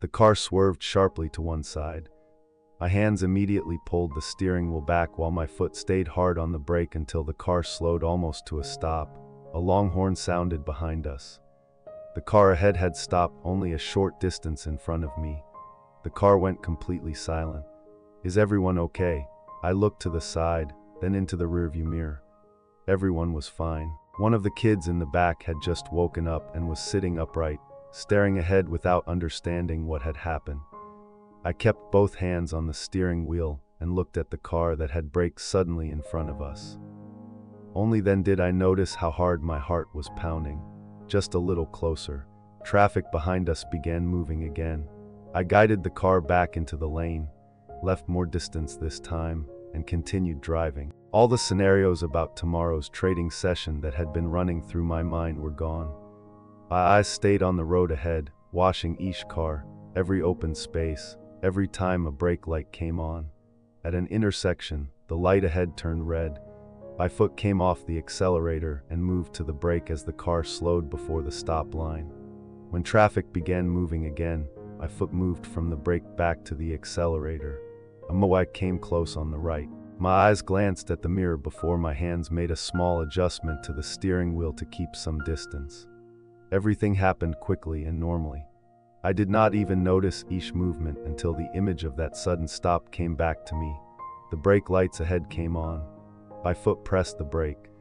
The car swerved sharply to one side. My hands immediately pulled the steering wheel back while my foot stayed hard on the brake until the car slowed almost to a stop. A long horn sounded behind us. The car ahead had stopped only a short distance in front of me. The car went completely silent. "Is everyone okay?" I looked to the side, then into the rearview mirror. Everyone was fine. One of the kids in the back had just woken up and was sitting upright, staring ahead without understanding what had happened. I kept both hands on the steering wheel and looked at the car that had braked suddenly in front of us. Only then did I notice how hard my heart was pounding. Just a little closer. Traffic behind us began moving again. I guided the car back into the lane, left more distance this time, and continued driving. All the scenarios about tomorrow's trading session that had been running through my mind were gone. My eyes stayed on the road ahead, watching each car, every open space, every time a brake light came on. At an intersection, the light ahead turned red. My foot came off the accelerator and moved to the brake as the car slowed before the stop line. When traffic began moving again, my foot moved from the brake back to the accelerator. A motorcycle came close on the right. My eyes glanced at the mirror before my hands made a small adjustment to the steering wheel to keep some distance. Everything happened quickly and normally. I did not even notice each movement until the image of that sudden stop came back to me. The brake lights ahead came on. My foot pressed the brake.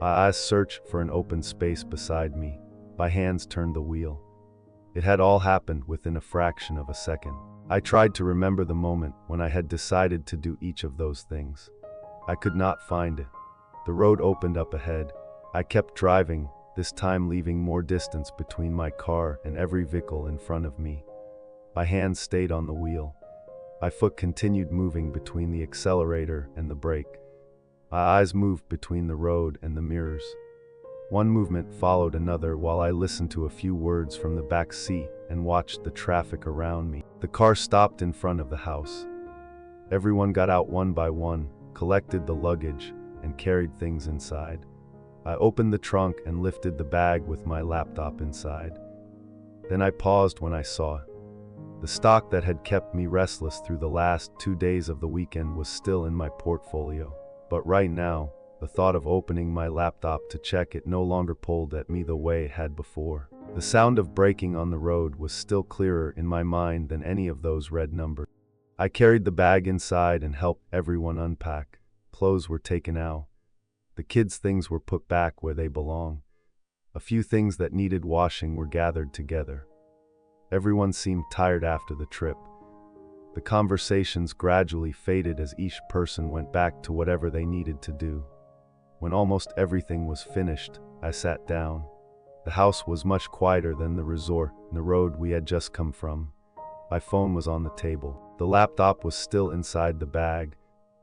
My eyes searched for an open space beside me. My hands turned the wheel. It had all happened within a fraction of a second. I tried to remember the moment when I had decided to do each of those things. I could not find it. The road opened up ahead. I kept driving, this time leaving more distance between my car and every vehicle in front of me. My hands stayed on the wheel. My foot continued moving between the accelerator and the brake. My eyes moved between the road and the mirrors. One movement followed another while I listened to a few words from the back seat and watched the traffic around me. The car stopped in front of the house. Everyone got out one by one, collected the luggage, and carried things inside. I opened the trunk and lifted the bag with my laptop inside. Then I paused when I saw it. The stock that had kept me restless through the last 2 days of the weekend was still in my portfolio. But right now, the thought of opening my laptop to check it no longer pulled at me the way it had before. The sound of braking on the road was still clearer in my mind than any of those red numbers. I carried the bag inside and helped everyone unpack. Clothes were taken out. The kids' things were put back where they belong. A few things that needed washing were gathered together. Everyone seemed tired after the trip. The conversations gradually faded as each person went back to whatever they needed to do. When almost everything was finished, I sat down. The house was much quieter than the resort and the road we had just come from. My phone was on the table. The laptop was still inside the bag.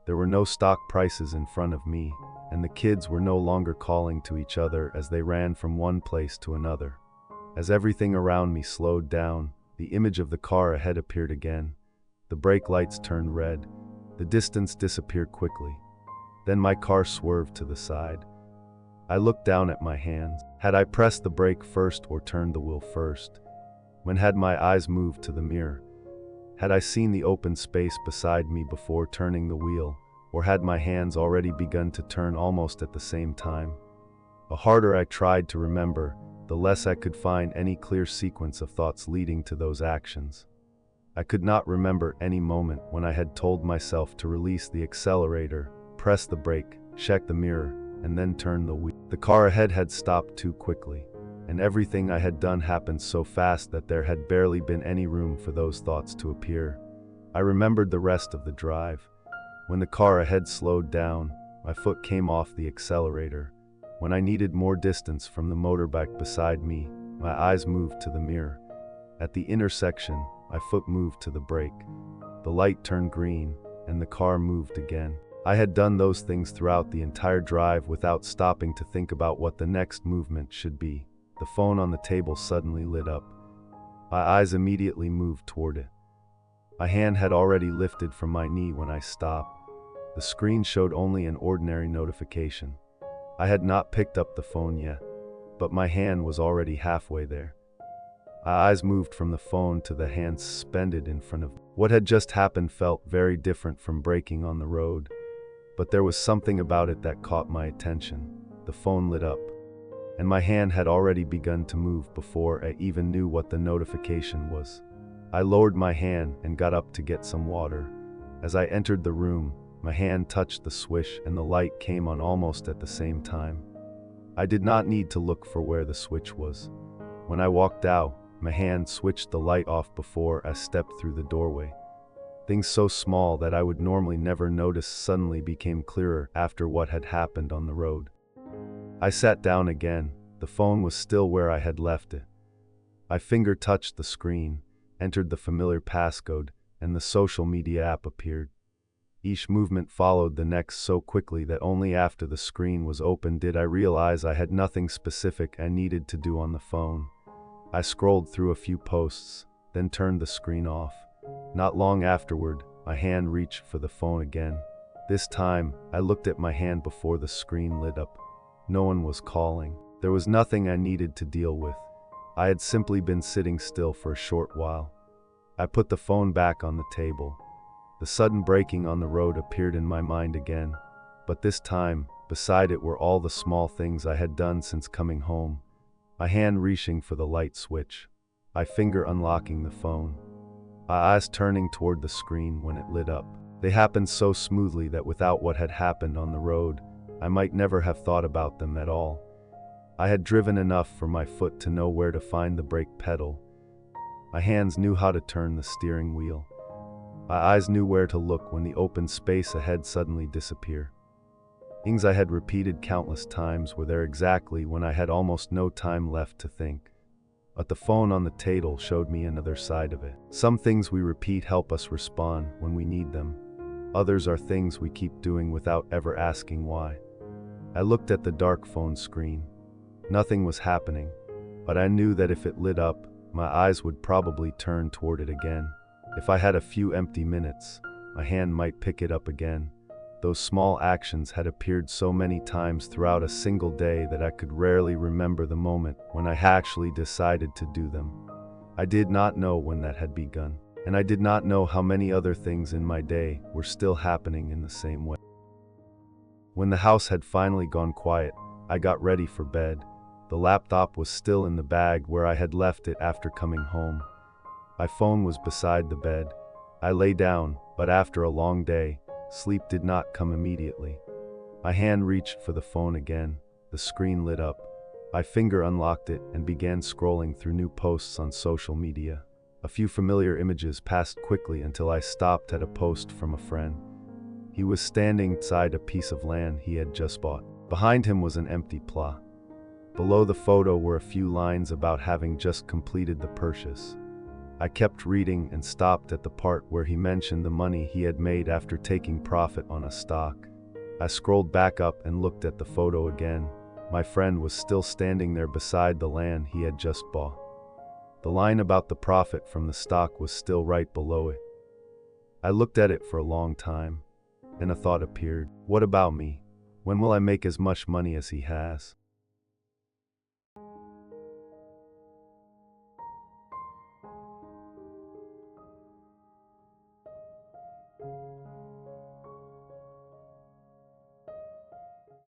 There were no stock prices in front of me, and the kids were no longer calling to each other as they ran from one place to another. As everything around me slowed down, the image of the car ahead appeared again. The brake lights turned red. The distance disappeared quickly. Then my car swerved to the side. I looked down at my hands. Had I pressed the brake first or turned the wheel first? When had my eyes moved to the mirror? Had I seen the open space beside me before turning the wheel, or had my hands already begun to turn almost at the same time? The harder I tried to remember, the less I could find any clear sequence of thoughts leading to those actions. I could not remember any moment when I had told myself to release the accelerator, press the brake, check the mirror, and then turn the wheel. The car ahead had stopped too quickly, and everything I had done happened so fast that there had barely been any room for those thoughts to appear. I remembered the rest of the drive. When the car ahead slowed down, my foot came off the accelerator. When I needed more distance from the motorbike beside me, my eyes moved to the mirror. At the intersection, my foot moved to the brake. The light turned green, and the car moved again. I had done those things throughout the entire drive without stopping to think about what the next movement should be. The phone on the table suddenly lit up. My eyes immediately moved toward it. My hand had already lifted from my knee when I stopped. The screen showed only an ordinary notification. I had not picked up the phone yet, but my hand was already halfway there. My eyes moved from the phone to the hand suspended in front of me. What had just happened felt very different from braking on the road, but there was something about it that caught my attention. The phone lit up, and my hand had already begun to move before I even knew what the notification was. I lowered my hand and got up to get some water. As I entered the room, my hand touched the switch and the light came on almost at the same time. I did not need to look for where the switch was. When I walked out, my hand switched the light off before I stepped through the doorway. Things so small that I would normally never notice suddenly became clearer after what had happened on the road. I sat down again. The phone was still where I had left it. My finger touched the screen, entered the familiar passcode, and the social media app appeared. Each movement followed the next so quickly that only after the screen was open did I realize I had nothing specific I needed to do on the phone. I scrolled through a few posts, then turned the screen off. Not long afterward, my hand reached for the phone again. This time, I looked at my hand before the screen lit up. No one was calling. There was nothing I needed to deal with. I had simply been sitting still for a short while. I put the phone back on the table. The sudden braking on the road appeared in my mind again, but this time, beside it were all the small things I had done since coming home. My hand reaching for the light switch, my finger unlocking the phone, my eyes turning toward the screen when it lit up. They happened so smoothly that without what had happened on the road, I might never have thought about them at all. I had driven enough for my foot to know where to find the brake pedal. My hands knew how to turn the steering wheel. My eyes knew where to look when the open space ahead suddenly disappeared. Things I had repeated countless times were there exactly when I had almost no time left to think. But the phone on the table showed me another side of it. Some things we repeat help us respond when we need them. Others are things we keep doing without ever asking why. I looked at the dark phone screen. Nothing was happening, but I knew that if it lit up, my eyes would probably turn toward it again. If I had a few empty minutes, my hand might pick it up again. Those small actions had appeared so many times throughout a single day that I could rarely remember the moment when I actually decided to do them. I did not know when that had begun, and I did not know how many other things in my day were still happening in the same way. When the house had finally gone quiet, I got ready for bed. The laptop was still in the bag where I had left it after coming home. My phone was beside the bed. I lay down, but after a long day, sleep did not come immediately. My hand reached for the phone again. The screen lit up. My finger unlocked it and began scrolling through new posts on social media. A few familiar images passed quickly until I stopped at a post from a friend. He was standing beside a piece of land he had just bought. Behind him was an empty plot. Below the photo were a few lines about having just completed the purchase. I kept reading and stopped at the part where he mentioned the money he had made after taking profit on a stock. I scrolled back up and looked at the photo again. My friend was still standing there beside the land he had just bought. The line about the profit from the stock was still right below it. I looked at it for a long time. Then a thought appeared. What about me? When will I make as much money as he has?